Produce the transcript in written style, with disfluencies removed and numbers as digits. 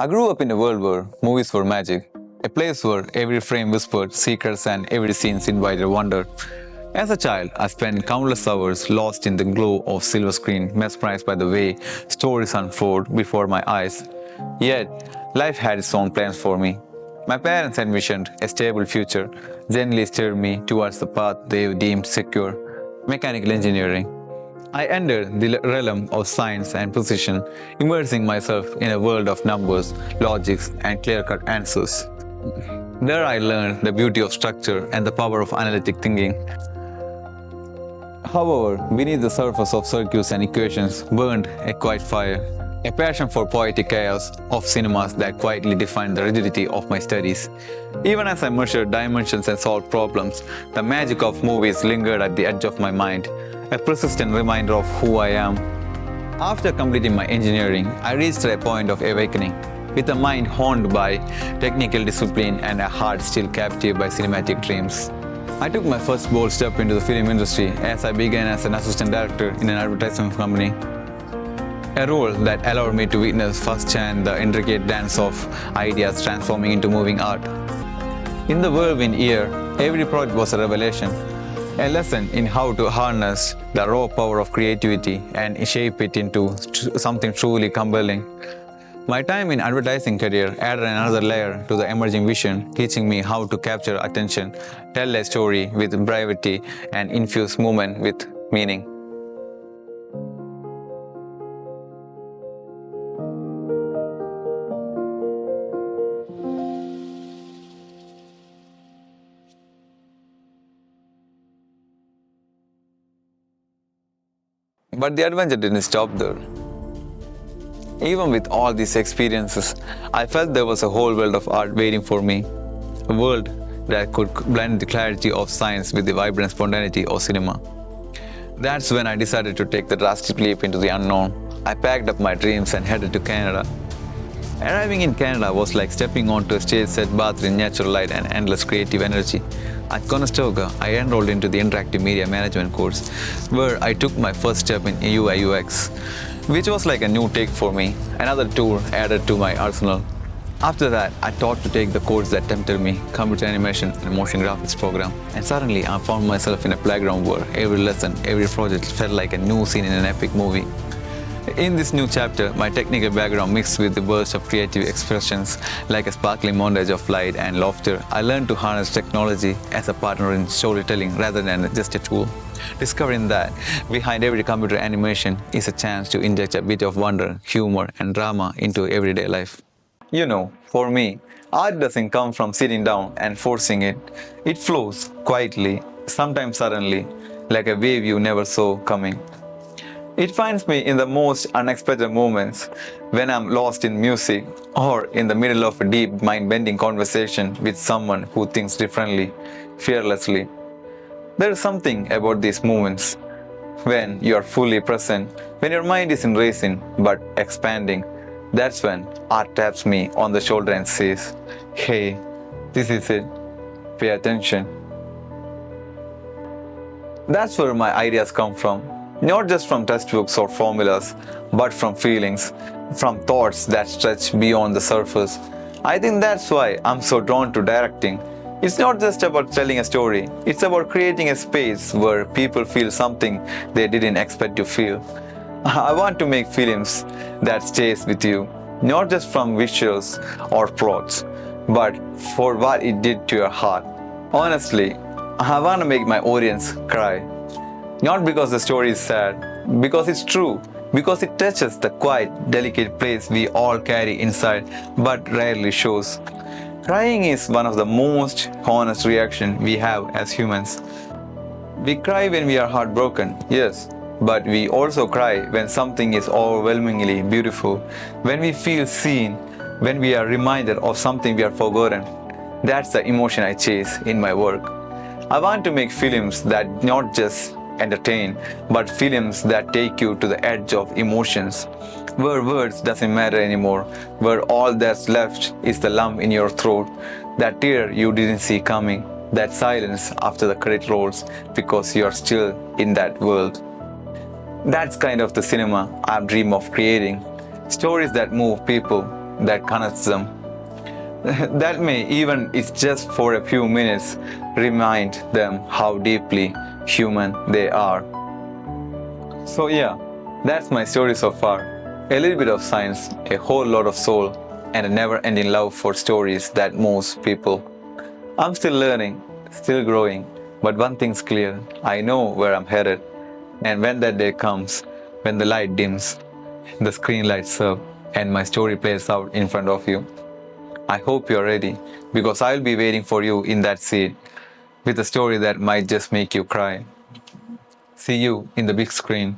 I grew up in a world where movies were magic, a place where every frame whispered secrets and every scene invited wonder. As a child, I spent countless hours lost in the glow of silver screen, mesmerized by the way stories unfold before my eyes. Yet, life had its own plans for me. My parents envisioned a stable future, gently steered me towards the path they deemed secure, mechanical engineering. I entered the realm of science and precision, immersing myself in a world of numbers, logics, and clear cut answers. There I learned the beauty of structure and the power of analytic thinking. However, beneath the surface of circuits and equations burned a quiet fire, a passion for poetic chaos of cinemas that quietly defined the rigidity of my studies. Even as I measured dimensions and solved problems, the magic of movies lingered at the edge of my mind, a persistent reminder of who I am. After completing my engineering, I reached a point of awakening, with a mind honed by technical discipline and a heart still captive by cinematic dreams. I took my first bold step into the film industry as I began as an assistant director in an advertising company, a role that allowed me to witness firsthand the intricate dance of ideas transforming into moving art. In the whirlwind year, every project was a revelation, a lesson in how to harness the raw power of creativity and shape it into something truly compelling. My time in advertising career added another layer to the emerging vision, teaching me how to capture attention, tell a story with brevity, and infuse movement with meaning. But the adventure didn't stop there. Even with all these experiences, I felt there was a whole world of art waiting for me. A world that could blend the clarity of science with the vibrant spontaneity of cinema. That's when I decided to take the drastic leap into the unknown. I packed up my dreams and headed to Canada. Arriving in Canada was like stepping onto a stage set bathed in natural light and endless creative energy. At Conestoga, I enrolled into the Interactive Media Management course, where I took my first step in UI UX, which was like a new take for me, another tool added to my arsenal. After that, I thought to take the course that tempted me, computer animation and motion graphics program, and suddenly I found myself in a playground where every lesson, every project felt like a new scene in an epic movie. In this new chapter, my technical background mixed with the burst of creative expressions like a sparkling montage of light and laughter. I learned to harness technology as a partner in storytelling rather than just a tool. Discovering that behind every computer animation is a chance to inject a bit of wonder, humor, and drama into everyday life. You know, for me, art doesn't come from sitting down and forcing it. It flows quietly, sometimes suddenly, like a wave you never saw coming. It finds me in the most unexpected moments, when I'm lost in music or in the middle of a deep mind-bending conversation with someone who thinks differently, fearlessly. There is something about these moments when you are fully present, when your mind isn't racing but expanding. That's when art taps me on the shoulder and says, "Hey, this is it. Pay attention." That's where my ideas come from. Not just from textbooks or formulas, but from feelings, from thoughts that stretch beyond the surface. I think that's why I'm so drawn to directing. It's not just about telling a story, it's about creating a space where people feel something they didn't expect to feel. I want to make films that stays with you, not just from visuals or plots, but for what it did to your heart. Honestly, I want to make my audience cry. Not because the story is sad, because it's true, because it touches the quiet, delicate place we all carry inside but rarely shows. Crying is one of the most honest reactions we have as humans. We cry when we are heartbroken, yes, but we also cry when something is overwhelmingly beautiful, when we feel seen, when we are reminded of something we have forgotten. That's the emotion I chase in my work. I want to make films that not just entertain, but films that take you to the edge of emotions, where words doesn't matter anymore, where all that's left is the lump in your throat, that tear you didn't see coming, that silence after the credit rolls because you're still in that world. That's kind of the cinema I dream of creating. Stories that move people, that connects them. That may, even it's just for a few minutes, remind them how deeply human they are. So, yeah, that's my story so far. A little bit of science, a whole lot of soul, and a never ending love for stories that moves people. I'm still learning, still growing, but one thing's clear, I know where I'm headed. And when that day comes, when the light dims, the screen lights up, and my story plays out in front of you, I hope you're ready, because I'll be waiting for you in that seat with a story that might just make you cry. See you in the big screen.